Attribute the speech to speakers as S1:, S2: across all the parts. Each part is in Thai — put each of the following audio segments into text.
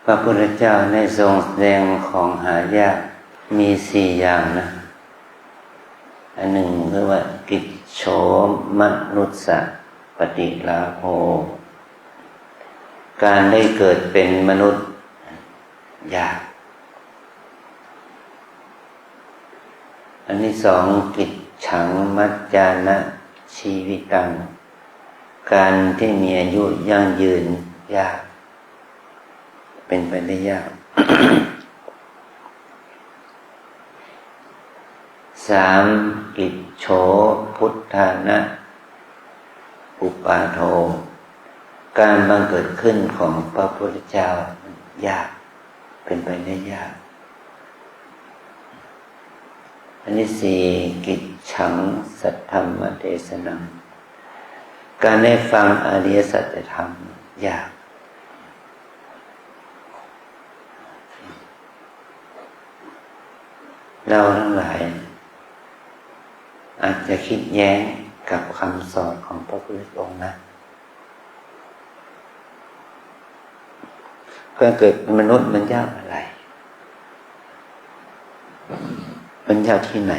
S1: พระพุทธเจ้าได้ทรงแสดงของหายากมี4อย่างนะอันหนึ่งเรียกว่ากิจโฉมนุสสะปฏิลาโภการได้เกิดเป็นมนุษย์ยากอันที่สองกิจฉังมัจจานะชีวิตังการที่มีอายุยั่งยืนยากเป็นไปได้ยาก 3. กิจโฉพุทธานะอุปาโทการบังเกิดขึ้นของพระพุทธเจ้ายากเป็นไปได้ยากอันที่4กิจฉังสัทธัมมเทศนังการได้ฟังอริยสัจธรรมยากเราทั้งหลายอาจจะคิดแย้งกับคำสอนของพระพุทธองค์นะการเกิดเป็นมนุษย์มันยากอะไรมันยากที่ไหน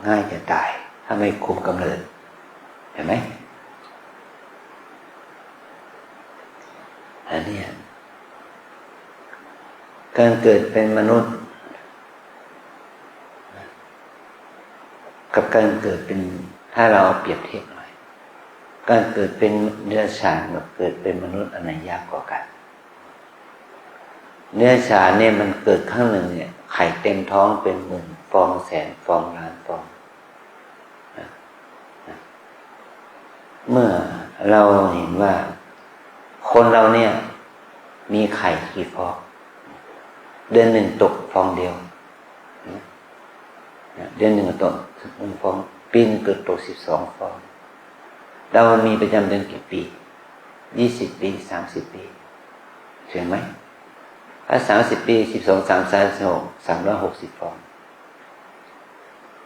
S1: ง่ายจะตายถ้าไม่คุมกำเนิดเห็นไหมอันนี้การเกิดเป็นมนุษย์กับการเกิดเป็นถ้าเราเปรียบเทียบหน่อยการเกิดเป็นเนื้อฉานกับเกิดเป็นมนุษย์อันไหนยากกว่ากันเนื้อฉานเนี่ยมันเกิดครั้งหนึ่งเนี่ยไข่เต็มท้องเป็นหมื่นฟองแสนฟองล้านฟองเมื่อเราเห็นว่าคนเราเนี่ยมีไข่กี่ฟองเดือนหนึ่งตกฟองเดียวเดือนหนึ่งตก1 ฟองปีนึงเกิดตก12 ฟองเรามีประจำเดือนกี่ปี20 ปี30 ปีถึงไหมถ้า30 ปี12 3 36 360 ฟอง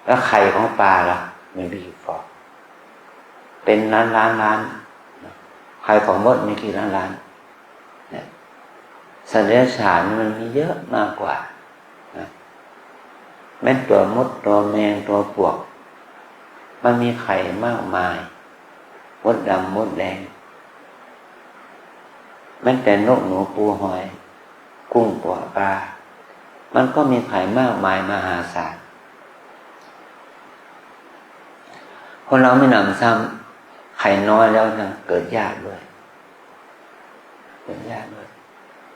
S1: แล้วไข่ของปลาล่ะมันมีกี่ฟองเป็นล้านไข่ของมดมีกี่ล้านเนี่ยสัตว์เลี้ยงฉานมันมีเยอะมากกว่าแม้ตัวมดตัวแมงตัวปลวกมันมีไข่มากมายมดดำมดแดงแม้แต่นกหนูปูหอยกุ้งปลาปลามันก็มีไข่มากมายมหาศาลคนเราไม่หนำซ้ำไข่น้อยแล้วนะเกิดยากด้วย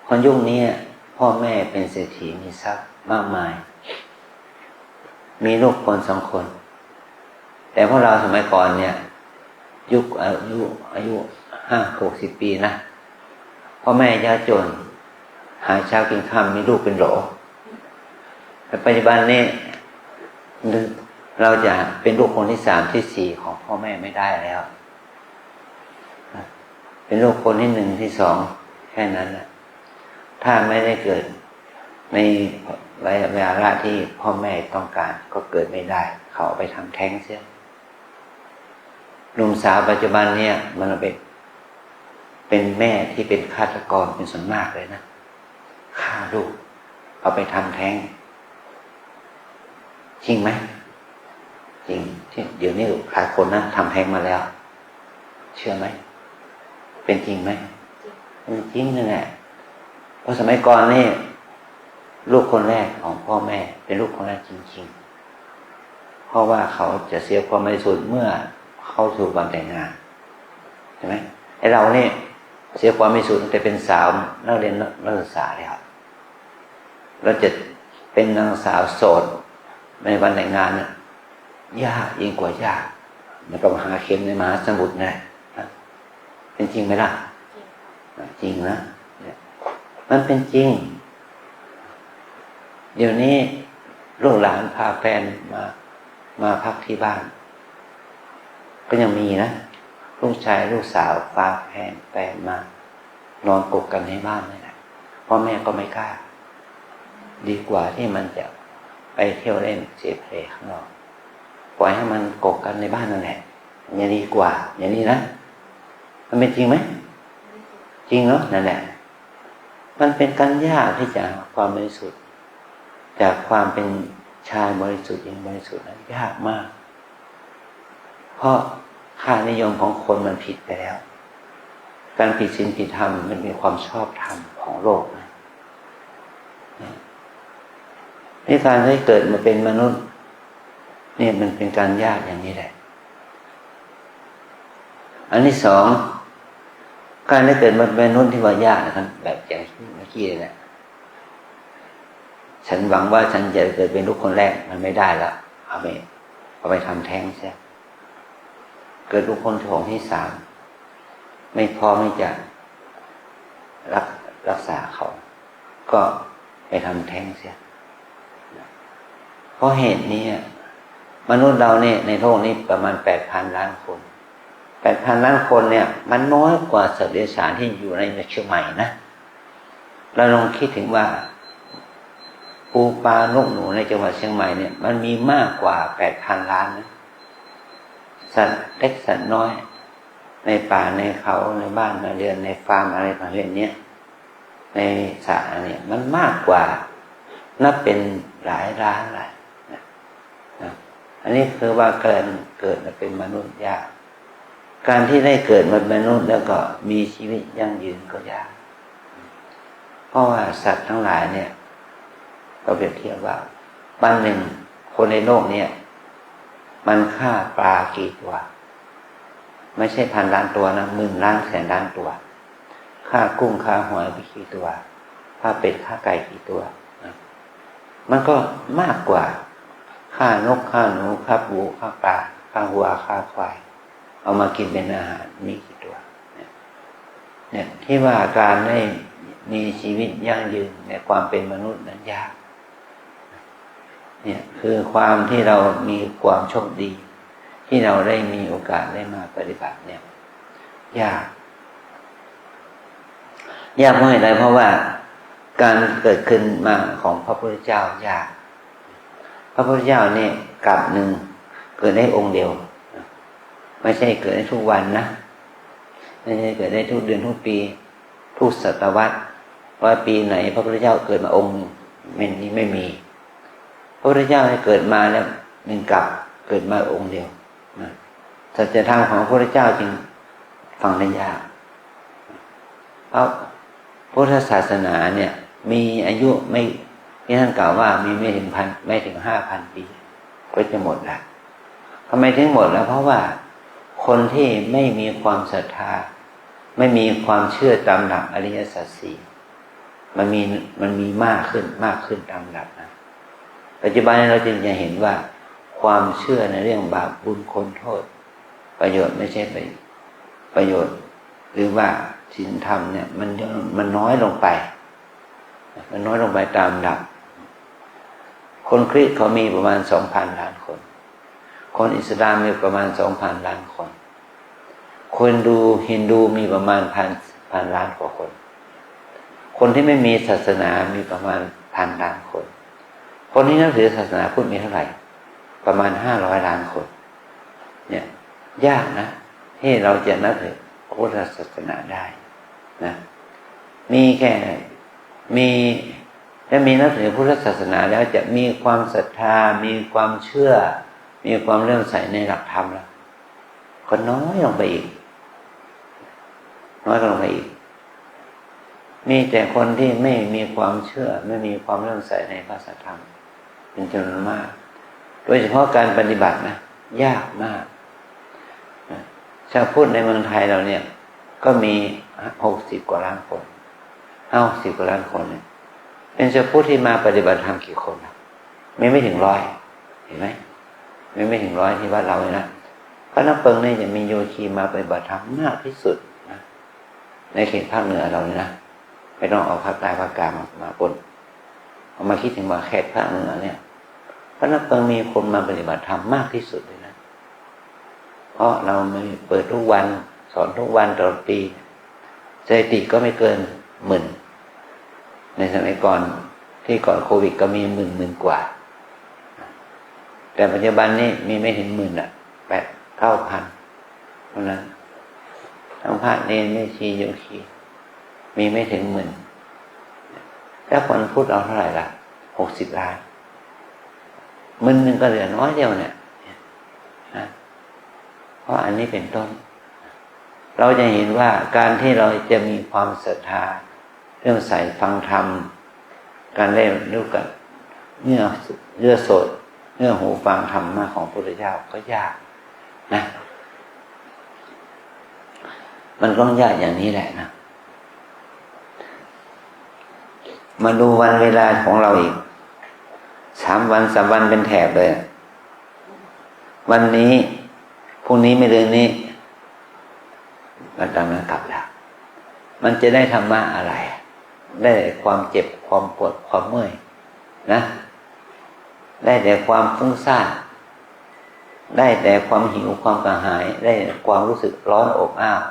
S1: คนยุคนี้พ่อแม่เป็นเศรษฐีมีทรัพย์มากมายมีลูกคน2 คนแต่พวกเราสมัยก่อนเนี่ยยุคอายุ50-60 ปีนะพ่อแม่ยากจนหาเช้ากินค่ำมีลูกเป็นโหลแต่ปัจจุบันนี้เราจะเป็นลูกคนที่3ที่4ของพ่อแม่ไม่ได้แล้วเป็นลูกคนที่1ที่2แค่นั้นแหละถ้าไม่ได้เกิดในเวลาที่พ่อแม่ต้องการก็เกิดไม่ได้เขาเอาไปทำแท้งเสียหนุ่มสาวปัจจุบันเนี่ยมันเป็นแม่ที่เป็นฆาตกรเป็นส่วนมากเลยนะฆ่าลูกเอาไปทำแท้งจริงไหมจริงเดี๋ยวนี้หลายคนนะทำแท้งมาแล้วเชื่อไหมเป็นจริงไหมเป็นจริงนั่นแหละเพราะสมัยก่อนนี่ลูกคนแรกของพ่อแม่เป็นลูกคนแรกจริงๆเพราะว่าเขาจะเสียความบริสุทธิ์เมื่อเข้าสู่วันแต่งงานใช่ไหมไอ้เราเนี่ยเสียความบริสุทธิ์แต่เป็นสาวนักเรียนนักศึกษาเลยครับเราจะเป็นนางสาวโสดในวันแต่งงานเนี่ยยากยิ่งกว่ายากมันต้องหาเข็มในมหาสมุทรนะเป็นจริงไหมล่ะจริงนะมันเป็นจริงเดี๋ยวนี้ลูกหลานพาแฟนมาพักที่บ้านก็ยังมีนะลูกชายลูกสาวพาแฟนมานอนกกกันในบ้านนี่แหละพ่อแม่ก็ไม่กล้าดีกว่าที่มันจะไปเที่ยวเล่นเสพข้างนอกปล่อยให้มันกกกันในบ้านนั่นแหละอย่างนี้ดีกว่าอย่างนี้นะมันเป็นจริงไหมจริงเนาะนั่นแหละ ม มันเป็นการยากที่จะความบริสุทธิ์จากความเป็นชายบริสุทธิ์หญิงบริสุทธิ์นั้นยากมากเพราะค่านิยมของคนมันผิดไปแล้วการผิดศีลผิดธรรมมันมีความชอบธรรมของโลกนะนี่การได้เกิดมาเป็นมนุษย์นี่มันเป็นการยากอย่างนี้แหละอันที่สองการได้เกิดมาเป็นมนุษย์ที่ว่ายากนะครับแบบอย่างเมื่อกี้เนี่ยฉันหวังว่าฉันจะเกิดเป็นลูกคนแรกมันไม่ได้แล้วเอาไปทำแท้งใช่เกิดลูกคนที่สองที่สามไม่พอไม่จะรักษาเขาก็ไปทำแท้งเสียเพราะเหตุนี้มนุษย์เราเนี่ยในโลกนี้ประมาณ 8,000 ล้านคน 8,000 ล้านคนเนี่ยมันน้อยกว่าสัตว์เดรัจฉานที่อยู่ในเชียงใหม่นะเราลองคิดถึงว่าปูปลานกหนูในจังหวัดเชียงใหม่เนี่ยมันมีมากกว่า 8,000 ล้านนะสัตว์เล็กสัตว์น้อยในป่าในเขาในบ้านในเรือนในฟาร์มอะไรประเภทนี้ในสระเนี่ยมันมากกว่านับเป็นหลายล้านเลยนะอันนี้คือว่าเกิดมาเป็นมนุษย์ยากการที่ได้เกิดมาเป็นมนุษย์แล้วก็มีชีวิตยั่งยืนก็ยากเพราะว่าสัตว์ทั้งหลายเนี่ยก็เปรียบเทียบว่าวันหนึ่งคนในโลกเนี่ยมันฆ่าปลากี่ตัวไม่ใช่พันล้านตัวนะหมื่นล้านแสนล้านตัวฆ่ากุ้งฆ่าหอยไปกี่ตัวฆ่าเป็ดฆ่าไก่กี่ตัวนะมันก็มากกว่าฆ่านกฆ่าหนูฆ่าปูฆ่าปลาฆ่าวัวฆ่าควายเอามากินเป็นอาหารมีกี่ตัวเนี่ยที่ว่าการได้มีชีวิตยั่งยืนในความเป็นมนุษย์นั้นยากเนี่ยคือความที่เรามีความโชคดีที่เราได้มีโอกาสได้มาปฏิบัติเนี่ยยากเพราะอะไรเพราะว่าการเกิดขึ้นมาของพระพุทธเจ้ายากพระพุทธเจ้าเนี่ยกับหนึ่งเกิดได้องค์เดียวไม่ใช่เกิดได้ทุกวันนะไม่ใช่เกิดได้ทุกเดือนทุกปีทุกศตวรรษว่าปีไหนพระพุทธเจ้าเกิดมาองค์ไม่มีพระพุทธเจ้าให้เกิดมาแล้วหนึ่งกับเกิดมาองค์เดียวนะสัจธรรมของพระพุทธเจ้าจึงฟังได้ยากเพราะพุทธศาสนาเนี่ยมีอายุไม่ที่ท่านกล่าวว่ามีไม่ถึง 5,000 ปีก็จะหมดละทำไมถึงหมดแล้วเพราะว่าคนที่ไม่มีความศรัทธาไม่มีความเชื่อตามหลักอริยสัจสี่มันมีมากขึ้นตามหลักนะปัจจุบันเราจึงจะเห็นว่าความเชื่อในเรื่องบาปบุญคุณโทษประโยชน์ไม่ใช่ประโยชน์หรือว่าศีลธรรมเนี่ยมันน้อยลงไปตามหลักคนคริสต์เขามีประมาณ 2,000 ล้านคนคนอิสลามมีประมาณ 2,000 ล้านคนคนฮินดูมีประมาณพันล้านกว่าคนที่ไม่มีศาสนามีประมาณ1,000 ล้านคนที่นับถือศาสนาพุทธมีเท่าไหร่ประมาณ500 ล้านคนเนี่ยยากนะที่เราจะนับถือพุทธศาสนาได้นะมีแค่ถ้ามีนับถือพุทธศาสนาแล้วจะมีความศรัทธามีความเชื่อมีความเลื่อมใสในหลักธรรมแล้วก็น้อยลงไปอีกมีแต่คนที่ไม่มีความเชื่อไม่มีความเลื่อมใสในพระสัทธรรมเป็นจำนวนมากโดยเฉพาะการปฏิบัตินะยากมากชาวพุทธในเมืองไทยเราเนี่ยก็มี60 กว่าล้านคน60 กว่าล้านคนเนี่ยเป็นชาวพุทธที่มาปฏิบัติธรรมกี่คนไม่ถึง100เห็นไหมไม่ถึง100ที่วัดเราเลยนะพระน้ำเปิงเนี่ยจะมีโยคีมาปฏิบัติธรรมมากที่สุดนะในเขตภาคเหนือเราเนี่ยนะไม่ต้องเอาภาคใต้ภาคกลางมาปนเอามาคิดถึงว่าเขตภาคเหนือเนี่ยพระน้ำเปิงมีคนมาปฏิบัติธรรมมากที่สุดเลยนะเพราะเราไม่เปิดทุกวันสอนทุกวันตลอดปีสถิติก็ไม่เกิน10,000ในสมัยก่อนที่ก่อนโควิดก็มี10,000กว่าแต่ปัจจุบันนี้มีไม่ถึง10,000 8,000-9,000เท่านั้นทั้งพระเนรแม่ชีโยคีมีไม่ถึง10,000 แล้วคนพูดเอาเท่าไหร่ล่ะ60 ล้านมันนึงก็เหลือน้อยเดียวเนี่ยนะเพราะอันนี้เป็นต้นเราจะเห็นว่าการที่เราจะมีความศรัทธาเรื่องใส่ฟังธรรมการได้รู้กับเนื้อสดเนื้อหูฟังธรรมะของพระพุทธเจ้าก็ยากนะมันก็ยากอย่างนี้แหละนะมาดูวันเวลาของเราอีก3 วัน3 วันเป็นแถบเลยวันนี้พรุ่งนี้ไม่เดือนนี้ก็ตามนั้นกลับแล้วมันจะได้ธรรมะอะไรได้ความเจ็บความปวดความเมื่อยนะได้แต่ความฟุ้งซ่านได้แต่ความหิวความกระหายได้ความรู้สึกร้อนอบอ้าว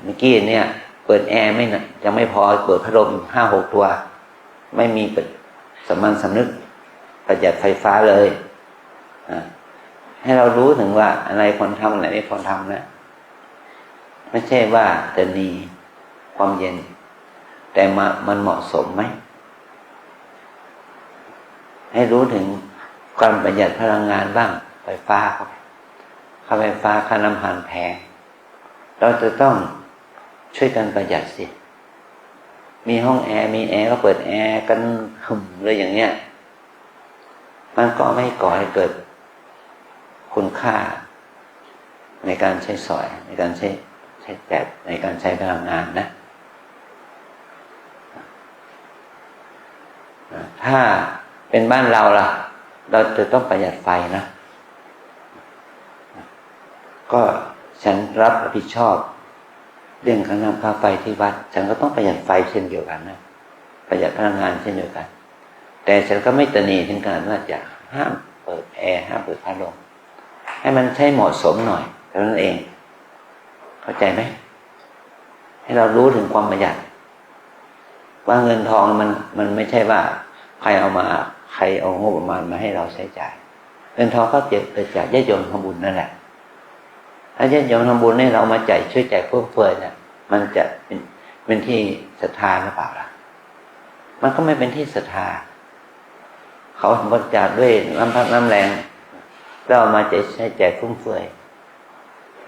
S1: เมื่อกี้เนี่ยเปิดแอร์ไม่นะยังไม่พอเปิดพัดลม5-6 ตัวไม่มีเปิดสามัญสำนึกประหยัดไฟฟ้าเลยให้เรารู้ถึงว่าอะไรควรทำอะไรไม่ควรทำนะไม่ใช่ว่าจะหนีความเย็นแต่มันเหมาะสมไหมให้รู้ถึงการประหยัดพลังงานบ้างไฟฟ้าค่าไฟฟ้าค่าน้ำมันแพงเราจะต้องช่วยกันประหยัดสิมีห้องแอร์มีแอร์ก็เปิดแอร์กันหึมเลยอย่างเนี้ยมันก็ไม่ก่อให้เกิดคุณค่าในการใช้สอยในการใช้แบตในการใช้พลังงานนะถ้าเป็นบ้านเราล่ะเราจะต้องประหยัดไฟนะก็ฉันรับผิดชอบเรื่องค่าน้ำค่าไฟที่วัดฉันก็ต้องประหยัดไฟเช่นเดียวกันนะประหยัดพลังงานเช่นเดียวกันแต่ฉันก็ไม่ตระหนี่ถึงการว่าจะห้ามเปิดแอร์ห้ามเปิดพัดลมให้มันใช้เหมาะสมหน่อยเท่านั้นเองเข้าใจไหมให้เรารู้ถึงความประหยัดว่าเงินทองมันไม่ใช่ว่าใครเอางบประมาณมาให้เราใช้จ่ายเงินทองก็เกิดจากญาติโยมทำบุญนั่นแหละถ้าญาติโยมทำบุญให้เรามาช่วยจ่ายเพื่อเฟื่อยเนี่ยมันจะเป็นที่ศรัทธาหรือเปล่าล่ะมันก็ไม่เป็นที่ศรัทธาเขาบริจาคด้วยน้ำพักน้ำแรงเรามาใช้จ่ายฟุ่มเฟือย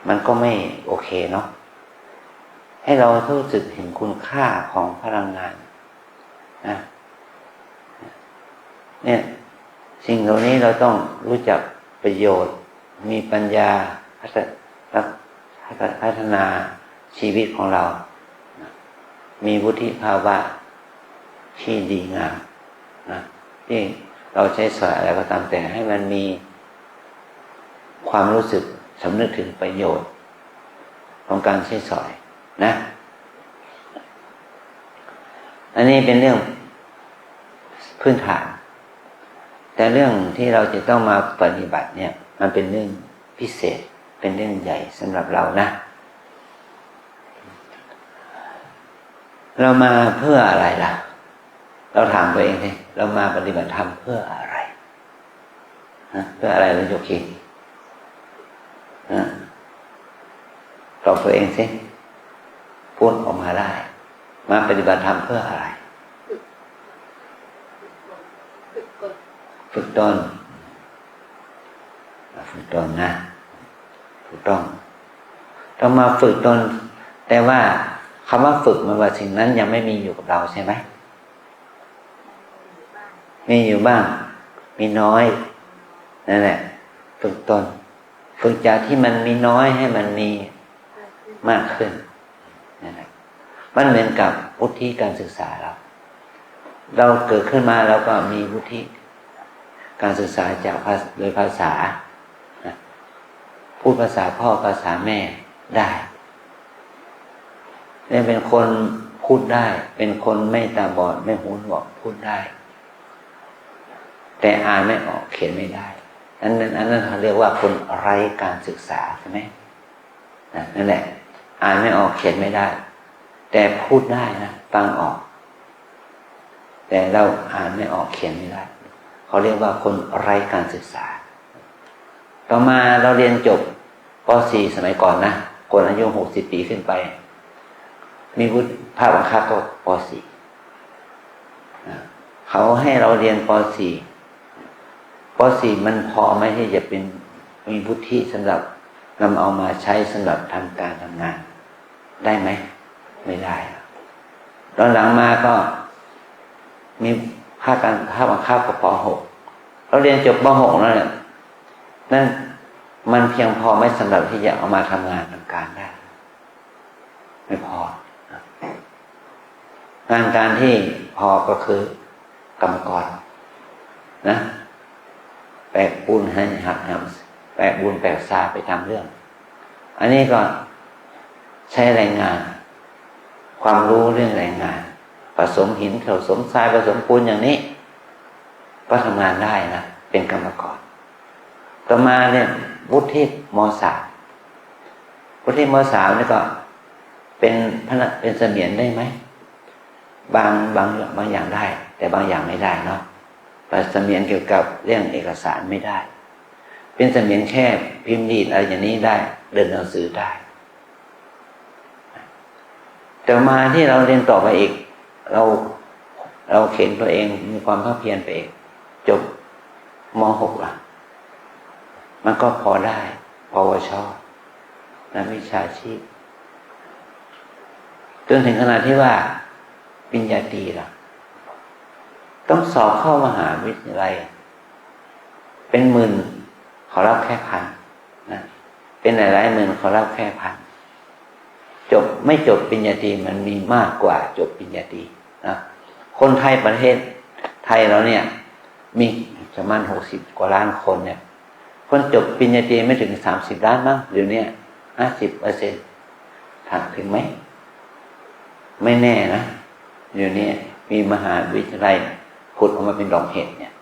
S1: มันก็ไม่โอเคเนาะให้เรารู้สึกเห็นคุณค่าของพลังงานนะเนี่ยสิ่งเหล่านี้เราต้องรู้จักประโยชน์มีปัญญาพัฒนาชีวิตของเรามีวุฒิภาวะที่ดีงามนะที่เราใช้สอยอะไรก็ตามแต่ให้มันมีความรู้สึกสำนึกถึงประโยชน์ของการใช้สอยนะอันนี้เป็นเรื่องพื้นฐานแต่เรื่องที่เราจะต้องมาปฏิบัติเนี่ยมันเป็นเรื่องพิเศษเป็นเรื่องใหญ่สำหรับเรานะเรามาเพื่ออะไรล่ะเราถามตัวเองสิเรามาปฏิบัติธรรมเพื่ออะไรเพื่ออะไรเราโยคีตอบตัวเองสิพูดออกมาได้มาปฏิบัติธรรมเพื่ออะไรฝึกตนนะถูกต้องมาฝึกตนแต่ว่าคำว่าฝึกมันว่าสิ่งนั้นยังไม่มีอยู่กับเราใช่ไหมมีอยู่บ้างมีน้อยนั่นแหละฝึกตนฝึกจากที่มันมีน้อยให้มันมีมากขึ้นนั่นแหละมันเหมือนกับวุฒิการศึกษาเราเกิดขึ้นมาแล้วก็มีวุฒิการศึกษาจากโดยภาษาพูดภาษาพ่อภาษาแม่ได้เนี่ยเป็นคนพูดได้เป็นคนไม่ตาบอดไม่หูหนวกพูดได้แต่อ่านไม่ออกเขียนไม่ได้อันนั้นเขาเรียกว่าคนไร้การศึกษาใช่ไหมนั่นแหละอ่านไม่ออกเขียนไม่ได้แต่พูดได้นะฟังออกแต่เราอ่านไม่ออกเขียนไม่ได้เขาเรียกว่าคนไร้การศึกษาต่อมาเราเรียนจบป .4 สมัยก่อนนะคนอายุ60 ปีขึ้นไปมีวุฒิภาคบังคับก็ป .4 เขาให้เราเรียนป .4 ป .4 มันพอไหมที่จะเป็นมีวุฒิสำหรับนำเอามาใช้สำหรับทำการทำงานได้ไหมไม่ได้ตอนหลังมาก็มีภาคบังคับกับป .6 เราเรียนจบป .6 แล้วเนี่ยนั่นมันเพียงพอไหมสำหรับที่จะเอามาทำงานทำการได้ไม่พองานการที่พอก็คือกรรมกรนะแบกปูนให้หักแบกปูนแบกทรายไปทำเรื่องอันนี้ก็ใช้แรงงานความรู้เรื่องแรงงานผสมหินผสมทรายผสมปูนอย่างนี้ก็ทำงานได้นะเป็นกรรมกรต่อมาเนี่ยวุฒิม.3 วุฒิม.3 นี่ก็เป็นเสมียนได้ไหมบางอย่างได้แต่บางอย่างไม่ได้เนาะแต่เสมียนเกี่ยวกับเรื่องเอกสารไม่ได้เป็นเสมียนแค่พิมพ์ดีดอะไรอย่างนี้ได้เดินหนังสือได้แต่มาที่เราเรียนต่อไปอีกเราเข็นตัวเองมีความภาคเพียรไปเองจบม.6 ล่ะมันก็พอได้ปวชนักวิชาชีพจนถึงขนาดที่ว่าปริญญาตรีล่ะต้องสอบเข้ามหาวิทยาลัยเป็นหมื่นเขารับแค่พันนะเป็นหลายๆหมื่นเขารับแค่พันจบไม่จบปริญญาตรีมันมีมากกว่าจบปริญญาตรีนะคนไทยประเทศไทยเราเนี่ยมีประมาณ60 กว่าล้านคนเนี่ยคนจบปริญญาตรีไม่ถึง30 ล้านมั้งเดี๋ยวนี้50%ถึงไหมไม่แน่นะเดี๋ยวนี้มีมหาวิทยาลัยขุดออกมาเป็นดอกเห็ดเนี่ย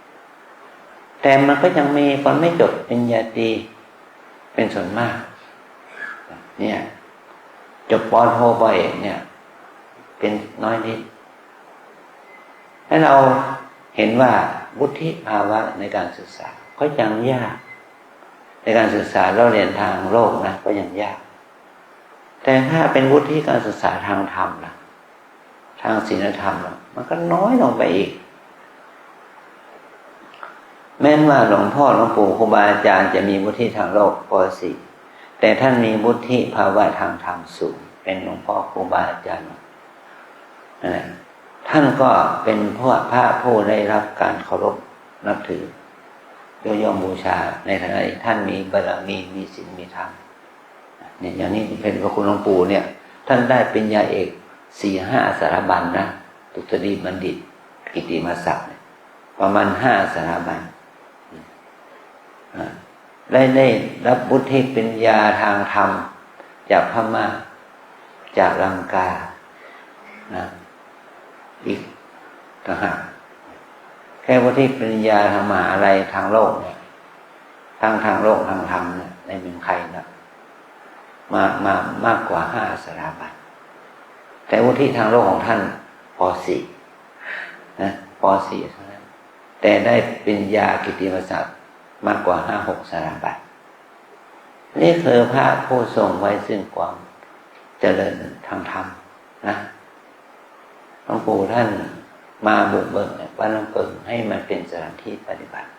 S1: แต่มันก็ยังมีคนไม่จบปริญญาตรีเป็นส่วนมากเนี่ยจบป.โท ป.เอกเนี่ยเป็นน้อยนิดให้เราเห็นว่าวุฒิภาวะในการศึกษาก็ยังยากในการศึกษาเราเรียนทางโลกนะก็ยังยากแต่ถ้าเป็นวุฒิการศึกษาทางธรรมล่ะทางศีลธรรมล่ะมันก็น้อยลงไปอีกแม้ว่าหลวงพ่อหลวงปู่ครูบาอาจารย์จะมีวุฒิทางโลกป .4 แต่ท่านมีวุฒิภาวะทางธรรมสูงเป็นหลวงพ่อครูบาอาจารย์ท่านก็เป็นพระผู้ได้รับการเคารพนับถือยอมบูชาในฐานะท่านมีบารมีมีศีลมีธรรมเนี่ยอย่างนี้เป็นพระคุณหลวงปู่เนี่ยท่านได้ปริญญาเอก 4-5 สถาบันนะดุษฎีบัณฑิตกิตติมศักดิ์ประมาณ5 สถาบันได้รับวุฒิปริญญาทางธรรมจากพม่าจากลังกานะอีกต่างหากแค่วุฒิปริญญาทางมหาลัยทางโลกเนี่ยทางโลกทางธรรมเนี่ยในเมืองไทยนะมากกว่า5 สถาบันแต่วุฒิทางโลกของท่านป .4 นะป .4 เท่านั้นแต่ได้ปริญญากิตติมศักดิ์มากกว่า 5-6 สถาบันนี่คือพระผู้ทรงไว้ซึ่งความเจริญทางธรรมนะหลวงปู่ท่านมาบุกเบิกวัดลำเปิงให้มันเป็นสถานที่ปฏิบัติ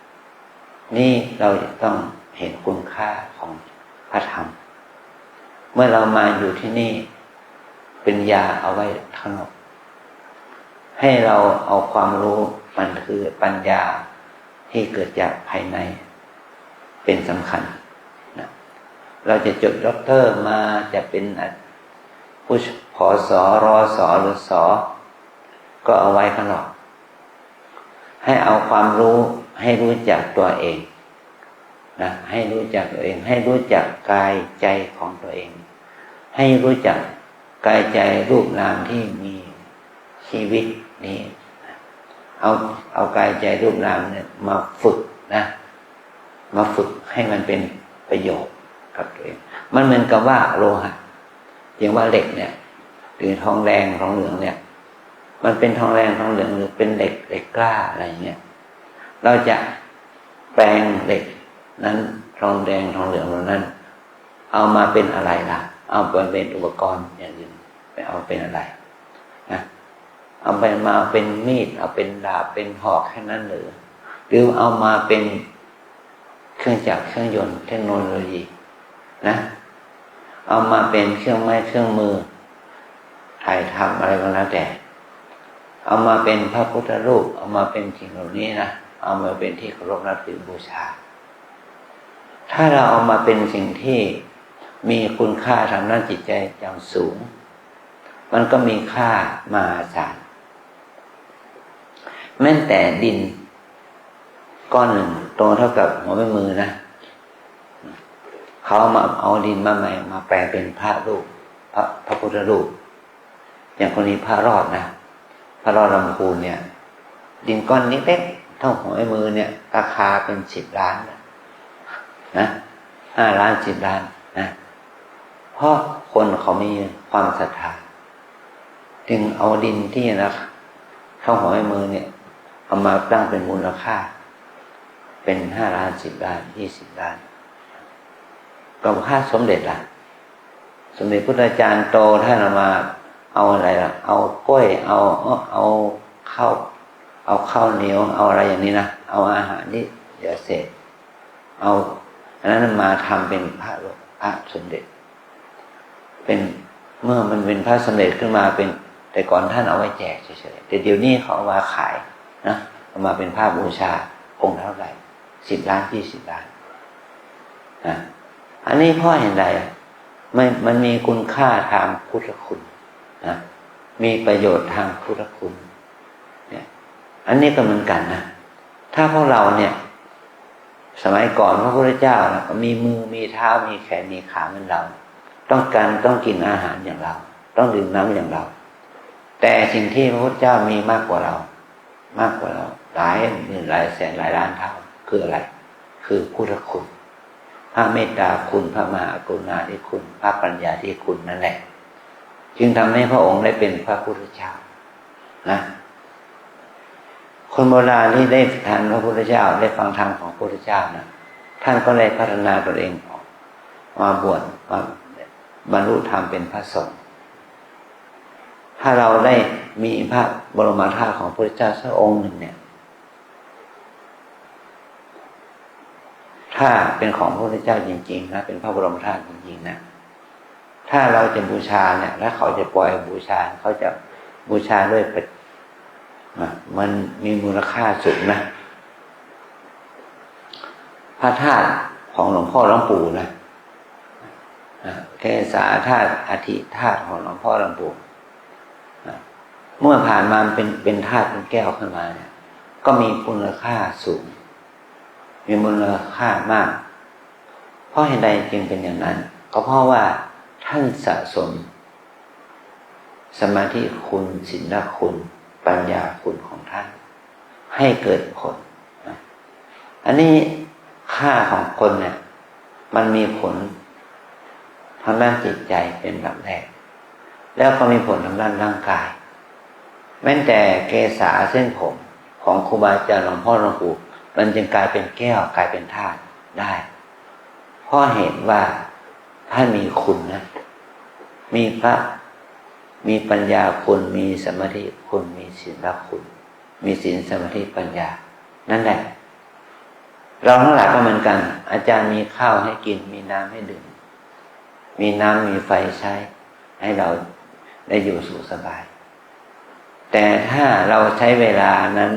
S1: นี่เราจะต้องเห็นคุณค่าของพระธรรมเมื่อเรามาอยู่ที่นี่เป็นยาเอาไว้ข้างนอกให้เราเอาความรู้มันคือปัญญาที่เกิดจากภายในเป็นสำคัญนะเราจะจบด็อกเตอร์มาจะเป็นผู้ผอสอรอสอหรือสอก็เอาไว้ข้างนอกให้เอาความรู้ให้รู้จักตัวเองนะให้รู้จักตัวเองให้รู้จักกายใจของตัวเองให้รู้จักกายใจรูปนามที่มีชีวิตนี้เอากายใจรูปนามเนี่ยมาฝึกนะมาฝึกให้มันเป็นประโยชน์กับตัวเองมันเหมือนกับว่าโลหะอย่างว่าเหล็กเนี่ยหรือทองแดงทองเหลืองเนี่ยมันเป็นทองแดงทองเหลืองหรือเป็นเหล็กกล้าอะไรเงี้ยเราจะแปลงเหล็กนั้นทองแดงทองเหลืองเหล่านั้นเอามาเป็นอะไรล่ะเอาไปเป็นอุปกรณ์อย่างอื่นไปเอาเป็นอะไรนะ เอาไปมาเป็นมีดเอาเป็นดาบเป็นหอกแค่นั้นหรือเอามาเป็นเครื่องจักรเครื่องยนต์เทคโนโลยีนะเอามาเป็นเครื่องไม้เครื่องมือถ่ายทำอะไรก็แล้วแต่เอามาเป็นพระพุทธรูปเอามาเป็นสิ่งเหล่านี้นะเอามาเป็นที่เคารพนับถือบูชาถ้าเราเอามาเป็นสิ่งที่มีคุณค่าทางด้านจิตใจอย่างสูงมันก็มีค่ามหาศาลแม้แต่ดินก้อนหนึ่งโตเท่ากับหัวแม่มือนะเขามาเอาดินมาใหม่มาแปลงเป็นพระรูปพระพุทธรูปอย่างคนนี้พระรอดนะพระรอดลำพูนเนี่ยดินก้อนนี้เล็กเท่าหัวแม่มือเนี่ยราคาเป็น10 ล้านนะ5 ล้าน10 ล้านนะเพราะคนเขามีความศรัทธาจึงเอาดินที่นะเข้าหัวแม่มือเนี่ยเอามาตั้งเป็นมูลค่าเป็น5 ล้าน10 ล้าน20 ล้านก็ค่าสมเด็จล่ะสมเด็จพุทธาจารย์โตท่านมาเอาอะไรล่ะเอากล้วยเอาข้าวเหนียวเอาอะไรอย่างนี้นะเอาอาหารนี่เดี๋ยวเสร็จเอาอันนั้นมาทำเป็นพระสมเด็จเป็นเมื่อมันเป็นพระสมเด็จขึ้นมาเป็นแต่ก่อนท่านเอาไว้แจกเฉยๆแต่เดี๋ยวนี้เขาเอามาขายนะเอามาเป็นผ้าบูชาองค์เท่าไหร่10 ล้าน20 ล้านนะอันนี้เพราะเห็นใดมันมีคุณค่าทางพุทธคุณนะมีประโยชน์ทางพุทธคุณเนี่ยอันนี้ก็เหมือนกันนะถ้าพวกเราเนี่ยสมัยก่อนพระพุทธเจ้านะมีมือมีเท้ามีแขนมีขาเหมือนเราต้องกินอาหารอย่างเราต้องดื่มน้ำอย่างเราแต่สิ่งที่พระพุทธเจ้ามีมากกว่าเราหลายหมื่นหลายแสนหลายล้านเท่าคืออะไรคือพุทธคุณพระเมตตาคุณพระมหากรุณาธิคุณพระปัญญาธิคุณนั่นแหละจึงทำให้พระองค์ได้เป็นพระพุทธเจ้านะคนโบราณที่ได้ทานพระพุทธเจ้าได้ฟังธรรมของพระพุทธเจ้านะท่านก็ได้พัฒนาตนเองมาบวชมาบรรลุธรรมเป็นพระสงฆ์ถ้าเราได้มีพระบรมธาตุของพระพุทธเจ้าสักองค์หนึ่งเนี่ยถ้าเป็นของพระพุทธเจ้าจริงๆนะเป็นพระบรมธาตุจริงๆนะถ้าเราจะบูชาเนี่ยแล้วเขาจะปล่อยบูชาเขาจะบูชาด้วยมันมีมูลค่าสูงนะพระธาตุของหลวงพ่อหลวงปู่นะเกศาธาตุอธิธาตุของหลวงพ่อหลวงปู่เมื่อผ่านมาเป็นธาตุเป็นแก้วขึ้นมาเนี่ยก็มีมูลค่าสูงมีมูลค่ามากเพราะเหตุใดจึงเป็นอย่างนั้นก็เพราะว่าท่านสะสมสมาธิคุณศีลคุณปัญญาคุณของท่านให้เกิดผลอันนี้ค่าของคนเนี่ยมันมีผลทางด้านจิตใจเป็นลำแรกแล้วก็มีผลทางด้านร่างกายแม้แต่เกศาเส้นผมของครูบาอาจารย์หลวงพ่อหลวงปู่มันจึงกลายเป็นแก้วกลายเป็นธาตุได้เพราะเห็นว่าท่านมีคุณนะมีพระมีปัญญาคุณมีสมาธิคุณมีศีลคุณมีศีลสมาธิปัญญานั่นแหละเราทั้งหลายก็เหมือนกันอาจารย์มีข้าวให้กินมีน้ำให้ดื่มมีน้ำมีไฟใช้ให้เราได้อยู่สุขสบายแต่ถ้าเราใช้เวลานั้น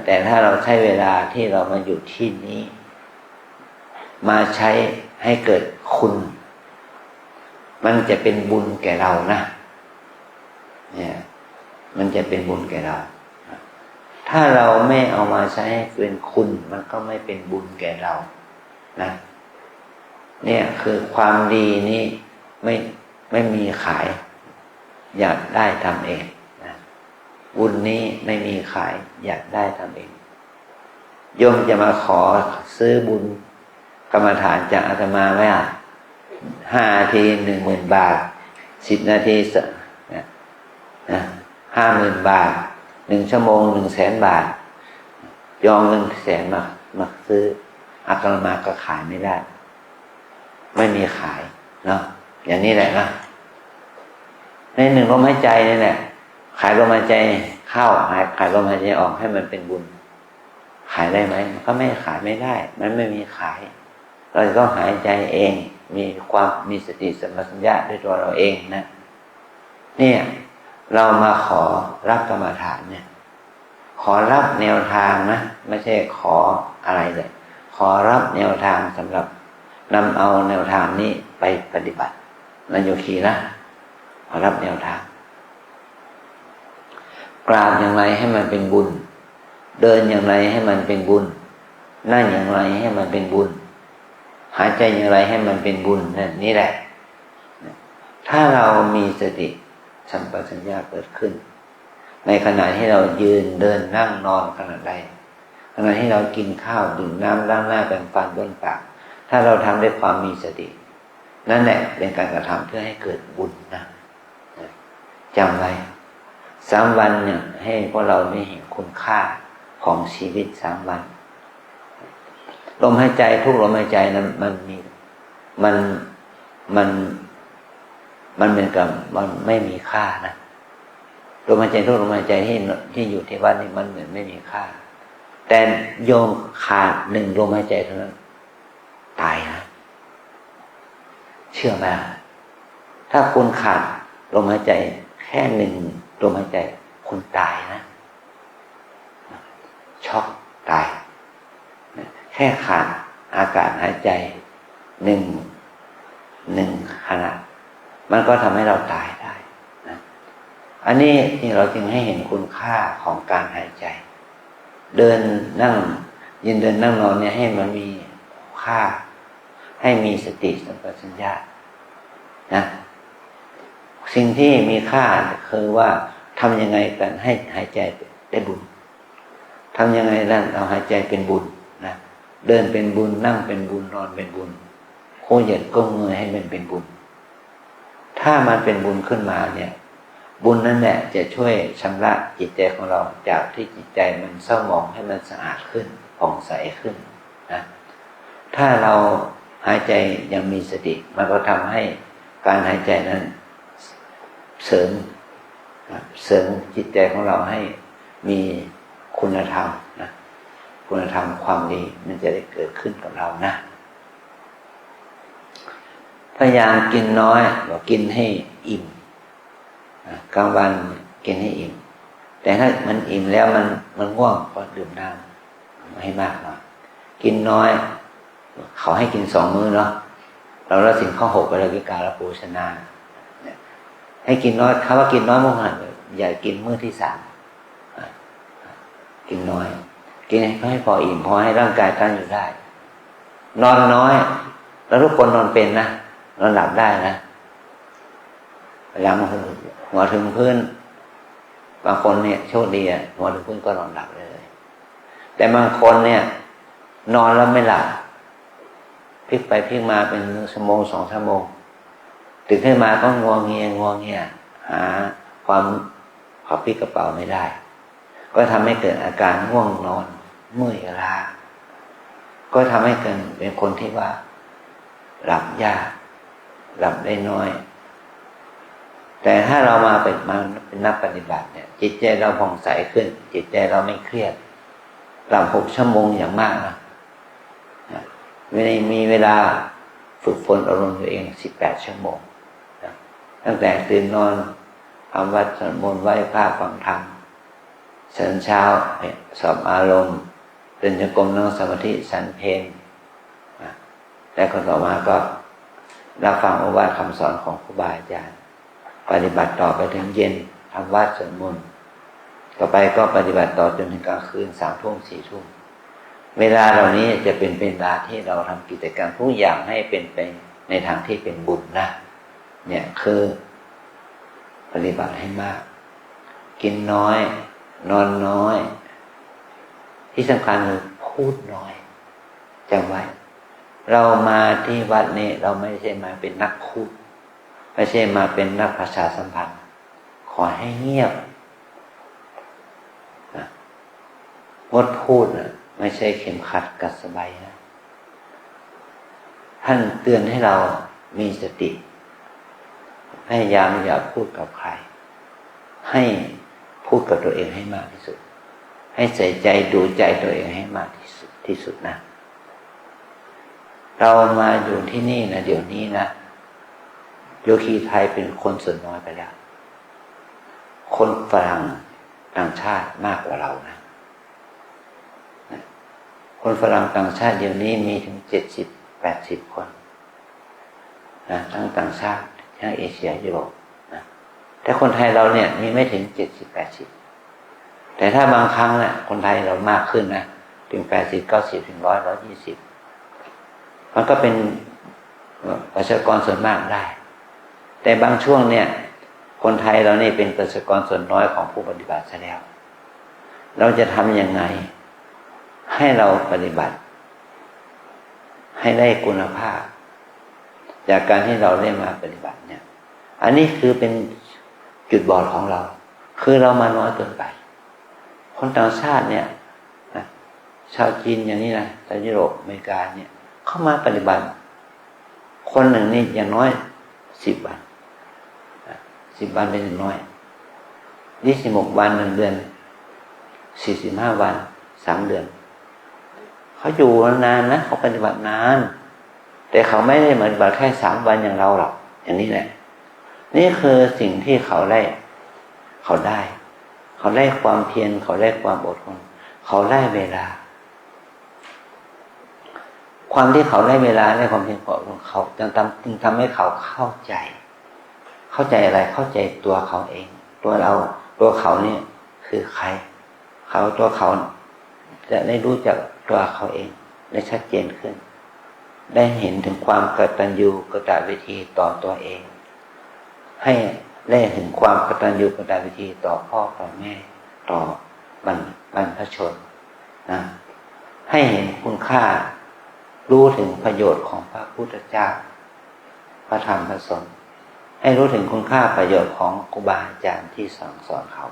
S1: แต่ถ้าเราใช้เวลาที่เรามาอยู่ที่นี้มาใช้ให้เกิดคุณมันจะเป็นบุญแก่เรานะเนี่ยมันจะเป็นบุญแก่เราถ้าเราไม่เอามาใช้ให้เป็นคุณมันก็ไม่เป็นบุญแก่เรานะเนี่ยคือความดีนี้ไม่มีขายอยากได้ทำเองนะบุญนี้ไม่มีขายอยากได้ทำเองโยมจะมาขอซื้อบุญกรรมฐานจากอาตมาไหม5 นาที 10,000 บาท10 นาที50,000 บาท1 ชั่วโมง 100,000 บาทยอมเงิน100,000มาซื้ออาตมาก็ขายไม่ได้ไม่มีขายเนาะอย่างนี้แหละนะใน1 ลมหายใจนี่แหละ ขายลมหายใจเข้าขายลมหายใจออกให้มันเป็นบุญขายได้ไหมมันก็ไม่ขายไม่ได้มันไม่มีขายเราจะต้องหายใจเองมีสติสัมปชัญญะด้วยตัวเราเองนะเนี่ยเรามาขอรับกรรมฐานเนี่ยขอรับแนวทางนะไม่ใช่ขออะไรเลยขอรับแนวทางสำหรับนำเอาแนวทางนี้ไปปฏิบัตินะโยคีนะขอรับแนวทางกราบอย่างไรให้มันเป็นบุญเดินอย่างไรให้มันเป็นบุญนั่งอย่างไรให้มันเป็นบุญหายใจอย่างไรให้มันเป็นบุญนี่แหละถ้าเรามีสติสัมปชัญญะเกิดขึ้นในขณะที่เรายืนเดินนั่งนอนขณะใดขณะที่เรากินข้าวดื่มน้ำล้างหน้าแปรงฟันบ้วนปากถ้าเราทำด้วยความมีสตินั่นแหละเป็นการกระทำเพื่อให้เกิดบุญนะจำไว้3 วันเนี่ยให้พวกเราได้เห็นคุณค่าของชีวิต3 วันลมหายใจทุกลมหายใจนั้นมันเป็นกับมันไม่มีค่านะลมหายใจทุกลมหายใจที่อยู่ที่วัดนี่มันเหมือนไม่มีค่าแต่โยมขาด1ลมหายใจเท่านั้นตายนะเชื่อไหมถ้าคุณขาดลมหายใจแค่1ลมหายใจคุณตายนะช็อกตายแค่ขาดอากาศหายใจหนึ่งขณะมันก็ทำให้เราตายได้นะอันนี้ที่เราจึงให้เห็นคุณค่าของการหายใจเดินนั่งยืนเดินนั่งนอนเนี่ยให้มันมีค่าให้มีสติสัมปชัญญะนะสิ่งที่มีค่าคือว่าทำยังไงกันให้หายใจได้บุญทำยังไงนั่นเราหายใจเป็นบุญนะเดินเป็นบุญนั่งเป็นบุญนอนเป็นบุญโค้งเหยียดก้มเงยให้มันเป็นบุญถ้ามันเป็นบุญขึ้นมาเนี่ยบุญนั่นแหละจะช่วยชำระจิตใจของเราจากที่จิตใจมันเศร้าหมองให้มันสะอาดขึ้นผ่องใสขึ้นนะถ้าเราหายใจยังมีสติมันก็ทำให้การหายใจนั้นเสริมจิตใจของเราให้มีคุณธรรมนะคุณธรรมความดีมันจะได้เกิดขึ้นกับเรานะพยายามกินน้อยบอกกินให้อิ่มกลางวันกินให้อิ่มแต่ถ้ามันอิ่มแล้วมันง่วงก็ดื่มน้ำให้มากหน่อยกินน้อยเขาให้กิน2 มื้อเนาะเราละศีลข้อ 6ไปเลยวิการโภชนาให้กินน้อยคำว่ากินน้อยมากอย่ากินมื้อที่3กินน้อยกินให้พออิ่มพอให้ร่างกายตั้งอยู่ได้นอนน้อยแล้วทุกคนนอนเป็นนะนอนหลับได้นะหลังหัวถึงพื้นบางคนเนี่ยโชคดีหัวถึงพื้นก็นอนหลับเลยแต่บางคนเนี่ยนอนแล้วไม่หลับพลิกไปพลิกมาเป็น1 ชั่วโมง 2 ชั่วโมงตื่นขึ้นมาก็งัวเงียหาความขอพลิกกระเป๋าไม่ได้ก็ทำให้เกิดอาการง่วงนอนเมื่อยล้าก็ทำให้เกิดเป็นคนที่ว่าหลับยากหลับได้น้อยแต่ถ้าเรามาเป็นนักปฏิบัติเนี่ยจิตใจเราผ่องใสขึ้นจิตใจเราไม่เครียดหลับ6 ชั่วโมงอย่างมากนะไม่ได้มีเวลาฝึกฝนอารมณ์ตัวเอง18 ชั่วโมงตั้งแต่ตื่นนอนทำวัดสวดมนต์ไหว้พระฟังธรรมเช้าเช้าสอบอารมณ์เดินจงกรมนั่งสมาธิฉันเพลแล้วก็ต่อมาก็รับฟังโอวาทคำสอนของครูบาอาจารย์ปฏิบัติต่อไปถึงเย็นทำวัดสวดมนต์ต่อไปก็ปฏิบัติต่อจนถึงกลางคืน3 ทุ่ม 4 ทุ่มเวลาเหล่านี้จะเป็นเวลาที่เราทำกิจกรรมทุกอย่างให้เป็นไปในทางที่เป็นบุญนะเนี่ยคือปฏิบัติให้มากกินน้อยนอนน้อยที่สำคัญคือพูดน้อยจำไว้เรามาที่วัดนี้เราไม่ใช่มาเป็นนักพูดไม่ใช่มาเป็นนักประชาสัมพันธ์ขอให้เงียบงดพูดนะไม่ใช่เข็มขัดกัดสบายนะท่านเตือนให้เรามีสติพยายามอย่าพูดกับใครให้ พูดกับตัวเองให้มากที่สุดให้ใส่ใจดูใจตัวเองให้มากที่สุดนะเรามาอยู่ที่นี่นะเดี๋ยวนี้นะโยคีไทยเป็นคนส่วนน้อยไปแล้วคนฝรั่งต่างชาติมากกว่าเรานะคนฝรั่งต่างชาติเดี๋ยวนี้มีถึง70-80 คนนะทั้งต่างชาติทั้งเอเชียยุโรปนะแต่คนไทยเราเนี่ยมีไม่ถึง70-80แต่ถ้าบางครั้งเนี่ยคนไทยเรามากขึ้นนะถึง80-90ถึง100-120มันก็เป็นประชากรส่วนมากได้แต่บางช่วงเนี่ยคนไทยเรานี่เป็นประชากรส่วนน้อยของผู้ปฏิบัติซะแล้วเราจะทำยังไงให้เราปฏิบัติให้ได้คุณภาพจากการที่เราได้มาปฏิบัติเนี่ยอันนี้คือเป็นจุดบอดของเราคือเรามาน้อยเกินไปคนต่างชาติเนี่ยชาวจีนอย่างนี้นะชาวยุโรปอเมริกาเนี่ยเข้ามาปฏิบัติคนหนึ่งนี่อย่างน้อย10 วัน10 วันเป็นอย่างน้อย26 วัน1 เดือน45 วัน3 เดือนเขาอยู่นานนะเขาปฏิบัตินานแต่เขาไม่ได้ปฏิบัติแค่3 วันอย่างเราหรอกอย่างนี้แหละนี่คือสิ่งที่เขาได้ความเพียรเขาได้ความอดทนเขาได้เวลาความที่เขาได้เวลาได้ความเพียรของเขาจึงทำให้เขาเข้าใจอะไรเข้าใจตัวเขาเองตัวเขาเนี่ยคือใครตัวเขาจะได้รู้จักตัวเขาเองได้ชัดเจนขึ้นได้เห็นถึงความกตัญญูกตเวทีต่อตัวเองให้ได้เห็นความกตัญญูกตเวทีต่อพ่อต่อแม่ต่อบรรพชนนะให้เห็นคุณค่ารู้ถึงประโยชน์ของพระพุทธเจ้าพระธรรมพระสงฆ์ให้รู้ถึงคุณค่าประโยชน์ของครูบาอาจารย์ที่สั่งสอนเขา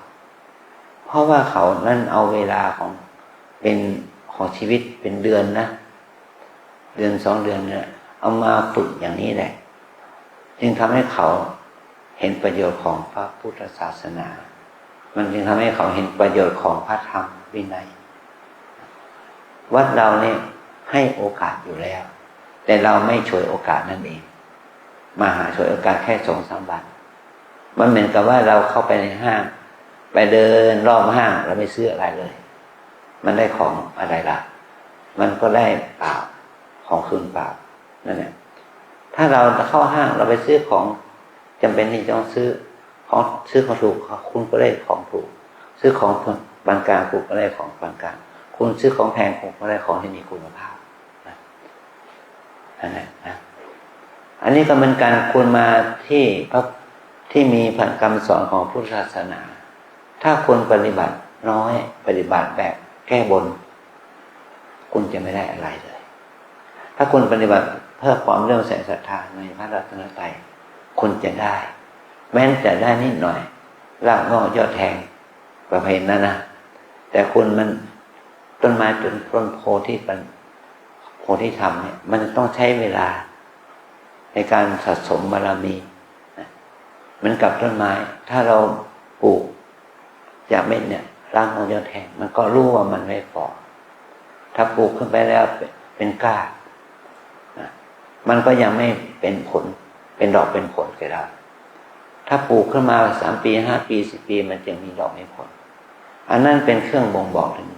S1: เพราะว่าเขานั่นเอาเวลาของชีวิตเป็นเดือนนะเดือน2 เดือนเนี่ยเอามาฝึกอย่างนี้แหละจึงทำให้เขาเห็นประโยชน์ของพระพุทธศาสนามันจึงทำให้เขาเห็นประโยชน์ของพระธรรมวินัยวัดเราเนี่ยให้โอกาสอยู่แล้วแต่เราไม่ฉวยโอกาสนั่นเองมาหาฉวยโอกาสแค่2-3 วันมันเหมือนกับว่าเราเข้าไปในห้างไปเดินรอบห้างเราไม่ซื้ออะไรเลยมันได้ของอะไรล่ะมันก็ได้เปล่าของคืนเปล่านั่นแหละถ้าเราเข้าห้างเราไปซื้อของจำเป็นที่ต้องซื้อของถูกคุณก็ได้ของถูกซื้อของปานกลางคุณก็ได้ของปานกลางคุณซื้อของแพงคุณก็ได้ของที่มีคุณภาพนั่นแหละนะอันนี้ก็เป็นการควรมาที่มีพันคำสอนของพุทธศาสนาถ้าคุณปฏิบัติน้อยปฏิบัติแบบแก้บนคุณจะไม่ได้อะไรเลยถ้าคุณปฏิบัติเพื่อความเลื่อมใสศรัทธาในพระรัตนตรัยคุณจะได้แม้จะได้นิดหน่อยรากงอกยอดแทงประเภทนั้นนะแต่คุณมันต้นไม้ต้นโพธิธรรมเนี่ยมันต้องใช้เวลาในการสะสมบารมีเหมือนกับต้นไม้ถ้าเราปลูกจากเม็ดเนี่ยรากงอกยอดแทงมันก็รู้ว่ามันไม่พอถ้าปลูกขึ้นไปแล้วเป็นก้ามันก็ยังไม่เป็นผลเป็นดอกเป็นผลก็ได้ถ้าปลูกขึ้นมา3 ปี5 ปี10 ปีมันจึงมีดอกมีผลอันนั้นเป็นเครื่องบ่งบอกถึง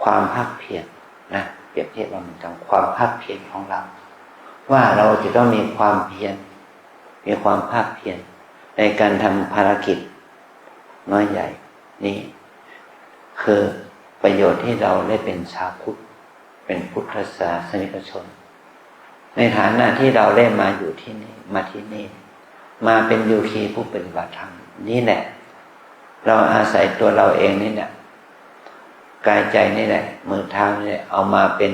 S1: ความภาคเพียรนะเปรียบเทียบว่ามันถึงความภาคเพียรของเราว่าเราจะต้องมีความเพียรมีความภาคเพียรในการทำภารกิจน้อยใหญ่นี่คือประโยชน์ที่เราได้เป็นชาวพุทธเป็นพุทธศาสนิกชนในฐานะที่เราได้มาอยู่ที่นี่มาที่นี่มาเป็นโยคีผู้ปฏิบัติธรรมนี่แหละเราอาศัยตัวเราเองนี่แหละกายใจนี่แหละมือเท้านี่แหละเอามาเป็น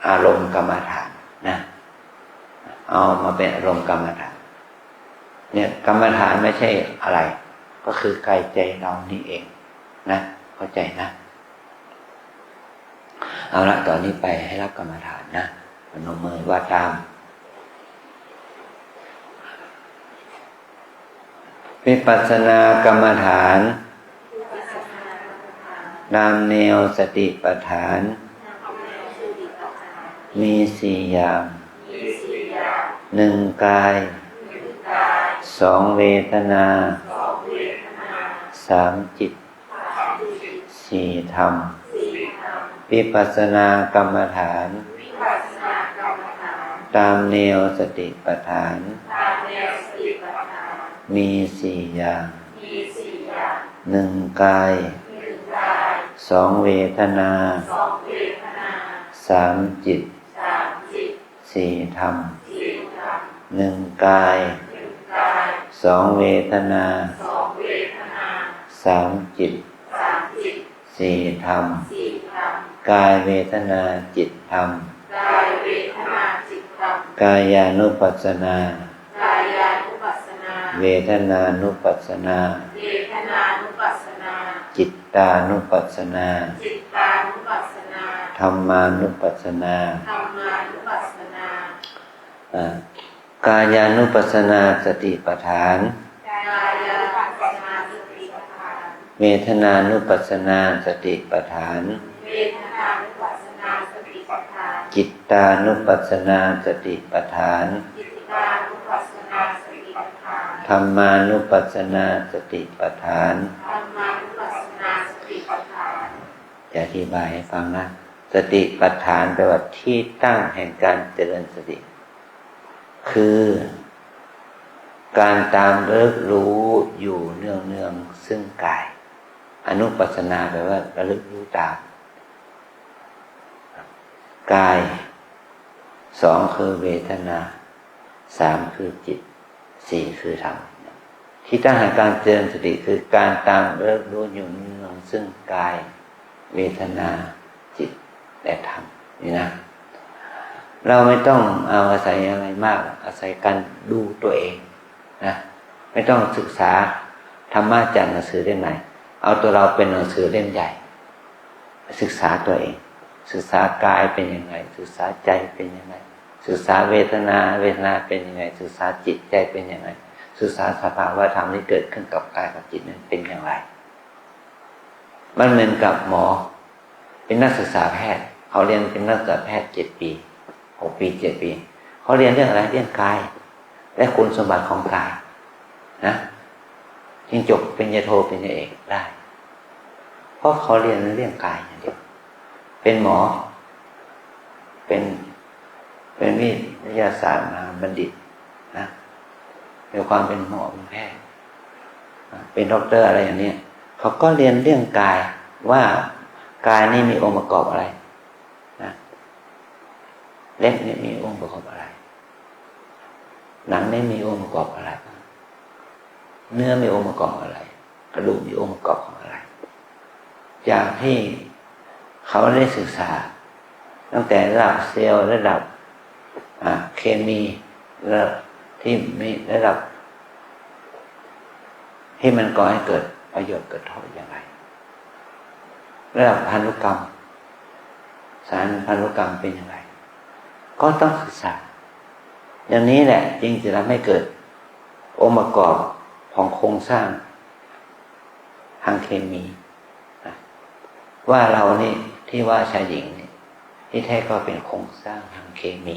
S1: อารมณ์กรรมฐานนะเอามาเป็นอารมณ์กรรมฐานเนี่ยกรรมฐานไม่ใช่อะไรก็คือกายใจเรานี่เองนะเข้าใจนะเอาละตอนนี้ไปให้รับกรรมฐานนะพนมมือว่าตามวิปัสสนากรรมฐาน ตามแนวสติปัฏฐานมีสี่อย่างหนึ่งกายสองเวทนาสามจิตสี่ธรรมวิปัสสนากรรมฐานตามแนวสติปัฏฐานมีสี่อย่างหนึ่งกายสองเวทนาสามจิตสี่ธรรมหนึ่งกายสองเวทนาสามจิตสี่ธรรมกายเวทนาจิตธรรมกายานุปัสสนาเวทนานุปัสสนาจิตตานุปัสสนาธัมมานุปัสสนากายานุปัสสนาสติปัฏฐานเวทนานุปัสสนาสติปัฏฐานจิตตานุปัสสนาสติปัฏฐานธัมมานุปัสสนาสติปัฏฐานจะอธิบายให้ฟังนะสติปัฏฐานแปลว่าที่ตั้งแห่งการเจริญสติคือการตามระลึกรู้อยู่เนืองๆซึ่งกายอนุปัสสนาแปลว่าระลึกรู้ตามกายสองคือเวทนาสามคือจิตสี่คือธรรมที่ตั้งแห่งการเจริญสติคือการตามระลึกรู้อยู่เนืองๆซึ่งกายเวทนาจิตและธรรมนี่นะเราไม่ต้องเอาอาศัยอะไรมากอาศัยการดูตัวเองนะไม่ต้องศึกษาธรรมะจากหนังสือเล่มไหนเอาตัวเราเป็นหนังสือเล่มใหญ่ศึกษาตัวเองศึกษากายเป็นยังไงศึกษาใจเป็นยังไงศึกษาเวทนาเป็นยังไงศึกษาจิตใจเป็นยังไงศึกษาสภาวะธรรมที่เกิดขึ้นกับกายกับจิตนั้นเป็นอย่างไรมันเหมือนกับหมอเป็นนักศึกษาแพทย์เขาเรียนเป็นนักศึกษาแพทย์7 ปี6 ปี7 ปีเขาเรียนเรื่องอะไรเรื่องกายและคุณสมบัติของกายนะจึงจบปริญญาโทปริญญาเอกได้เพราะเขาเรียนเรื่องกายอย่างเดียวเป็นหมอเป็นวิทยาศาสตร์มหาบัณฑิตนะในความเป็นหมอเป็นแพทย์เป็นด็อกเตอร์อะไรอย่างนี้เขาก็เรียนเรื่องกายว่ากายนี่มีองค์ประกอบอะไรนะเล็บนี่มีองค์ประกอบอะไรหนังนี่มีองค์ประกอบอะไรเนื้อมีองค์ประกอบอะไรกระดูกมีองค์ประกอบของอะไรจากที่เขาได้ศึกษาตั้งแต่ระดับเซลล์ระดับเคมีระดับที่มีระดับที่มันก่อให้เกิดประโยชน์เกิดโทษอย่างไรระดับพันธุกรรมสารพันธุกรรมเป็นอย่างไรก็ต้องศึกษาอย่างนี้แหละจึงจะทำให้เกิดองค์ประกอบของโครงสร้างทางเคมีว่าเรานี่ที่ว่าชายหญิงนี่ที่แท้ก็เป็นโครงสร้างทางเคมี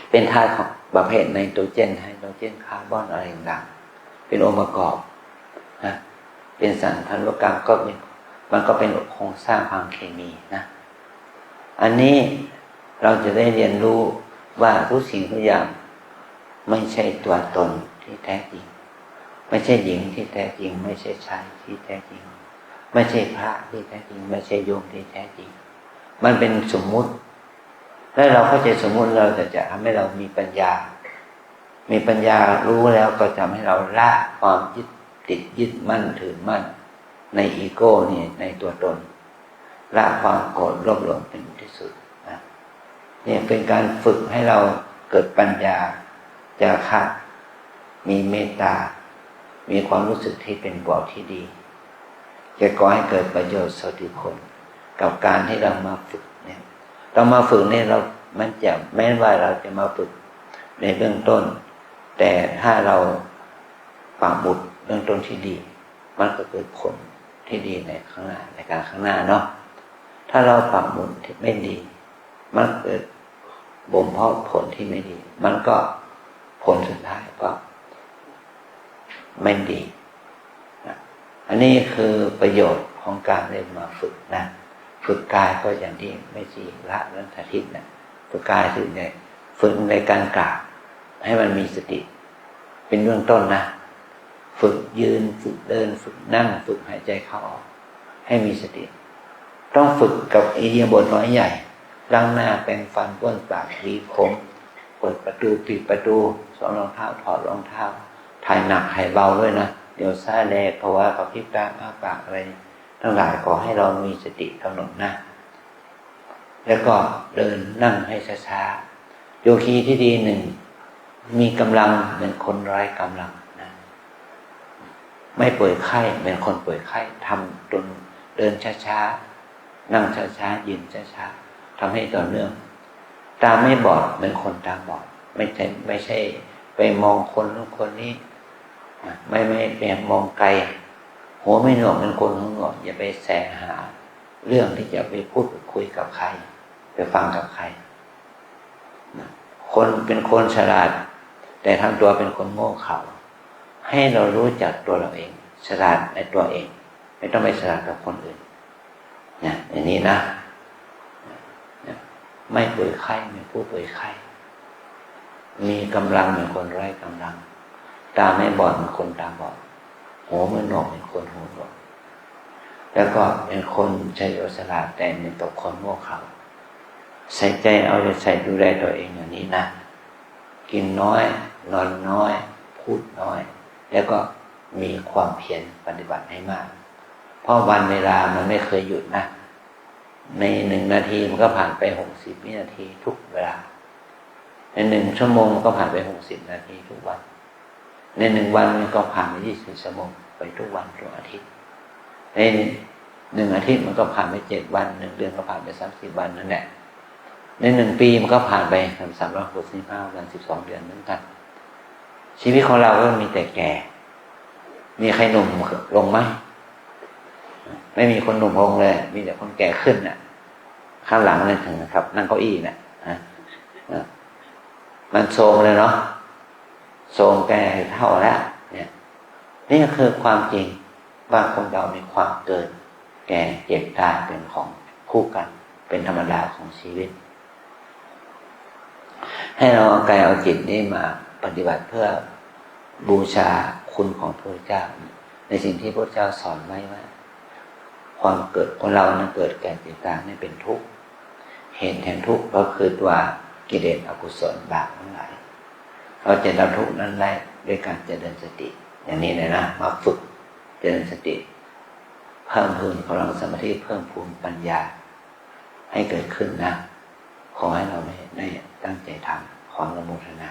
S1: เป็นธาตุของประเภทไนโตรเจนไฮโดรเจนคาร์บอนอะไรต่างๆเป็นองค์ประกอบนะเป็นสารพันธุกรรมก็มันก็เป็นโครงสร้างทางเคมีนะอันนี้เราจะได้เรียนรู้ว่าทุกสิ่งทุกอย่างไม่ใช่ตัวตนที่แท้จริงไม่ใช่หญิงที่แท้จริงไม่ใช่ชายที่แท้จริงไม่ใช่พระที่แท้จริงไม่ใช่โยมที่แท้จริงมันเป็นสมมุติและเราเข้าใจสมมุติเราจะทำให้เรามีปัญญารู้แล้วก็ทำให้เราละความยึดมั่นถือมั่นในอีโก้นี่ในตัวตนละความโกรธโลภหลงเป็นที่สุดนะนี่เป็นการฝึกให้เราเกิดปัญญาจาคะมีเมตตามีความรู้สึกที่เป็นบวกที่ดีจะก่อให้เกิดประโยชน์สุดคนกับการที่เรามาฝึกเนี่ยเรามาฝึกเนี่ยเรามันจะแม้ว่าเราจะมาฝึกในเบื้องต้นแต่ถ้าเราปักหมุดเบื้องต้นที่ดีมันก็เกิดผล ที่ดีในข้างหน้าในการข้างหน้าเนาะถ้าเราปรับบุญที่ไม่ดีมันเกิดบ่มเพาะผลที่ไม่ดีมันก็ผลสุดท้ายก็ไม่ดีอันนี้คือประโยชน์ของการเรียนมาฝึกนะฝึกกายก็อย่างที่ไม่ชีละนันททิศนะฝึกกายฝึกในการกราบให้มันมีสติเป็นเบื้องต้นนะฝึกยืนฝึกเดินฝึกนั่งฝึกหายใจเข้าออกให้มีสติต้องฝึกกับอิริยาบถน้อยใหญ่ล้างหน้าแปรงฟันบ้วนปากหวีผมเปิดประตูปิดประตูสวมรองเท้าถอดรองเท้าถ่ายหนักถ่ายเบาด้วยนะเดี๋ยวซ่าแน่เพราะว่าเขาพริบตาอ้าปากอะไรทั้งหลายขอให้เรามีสติกำหนดนะแล้วก็เดินนั่งให้ช้าๆโยคีที่ดีหนึ่งมีกำลังเหมือนคนไร้กำลังนะไม่ป่วยไข้เหมือนคนป่วยไข้ทำจนเดินช้าๆนั่งช้าๆยืนช้าๆทำให้ต่อเนื่องตาไม่บอดเหมือนคนตาบอดไม่ใช่ไปมองคนนู้นคนนี้ไม่ไปมองไกลหัวไม่หนวกเป็นคนหัวหนวกอย่าไปแสหาเรื่องที่จะไปพูดคุยกับใครไปฟังกับใครคนเป็นคนฉลาดแต่ทำตัวเป็นคนโง่เขลาให้เรารู้จักตัวเราเองฉลาดในตัวเองไม่ต้องไปฉลาดกับคนอื่นนะอย่างนี้นะไม่ป่วยไข้ไม่ผู้ป่วยไข้มีกำลังเหมือนคนไร้กำลังตาไม่บอดเหมือนคนตาบอดหูไม่หนวกเหมือนคนหูหนวกแล้วก็เป็นคนใจฉลาดแต่เหมือนกับคนโง่เขลาใส่ใจเอาใจใส่ดูแลตัวเองอย่างนี้นะกินน้อยนอนน้อยพูดน้อยแล้วก็มีความเพียรปฏิบัติให้มากเพราะวันเวลามันไม่เคยหยุดนะใน1 นาทีมันก็ผ่านไป60 วินาทีทุกเวลาใน1 ชั่วโมงมันก็ผ่านไป60 นาทีทุกวันใน1 วันมันก็ผ่านไป20 ชั่วโมงไปทุกวันทุกอาทิตย์ใน1 อาทิตย์มันก็ผ่านไป7 วัน1 เดือนก็ผ่านไป30 วันนั่นแหละใน1 ปีมันก็ผ่านไป365 วัน12 เดือนเหมือนกันชีวิตของเราก็มีแต่แก่มีใครหนุ่มลงไหมไม่มีคนหนุ่มลงเลยมีแต่คนแก่ขึ้นน่ะข้างหลังนั่นถึงนะครับนั่งเก้าอี้น่ะมันโทรมเลยเนาะโทรมแก่เท่าแล้วเนี่ยนี่ก็คือความจริงว่าคนเรามีความเกิดแก่เจ็บตายเป็นของคู่กันเป็นธรรมดาของชีวิตให้เราเอากายเอาจิตนี้มาปฏิบัติเพื่อบูชาคุณของพระเจ้าในสิ่งที่พระเจ้าสอนไว้ว่าความเกิดของเรานั้นเกิดแก่เจ็บตายนี่เป็นทุกข์เหตุแห่งทุกข์ก็คือตัวกิเลสอกุศลบาปทั้งหลายเราจะดับทุกข์นั้นได้ด้วยการเจริญสติอย่างนี้เลยนะมาฝึกเจริญสติเพิ่มพูนพลังสมาธิเพิ่มพูนปัญญาให้เกิดขึ้นนะขอให้เราได้ตั้งใจทำขออนุโมทนา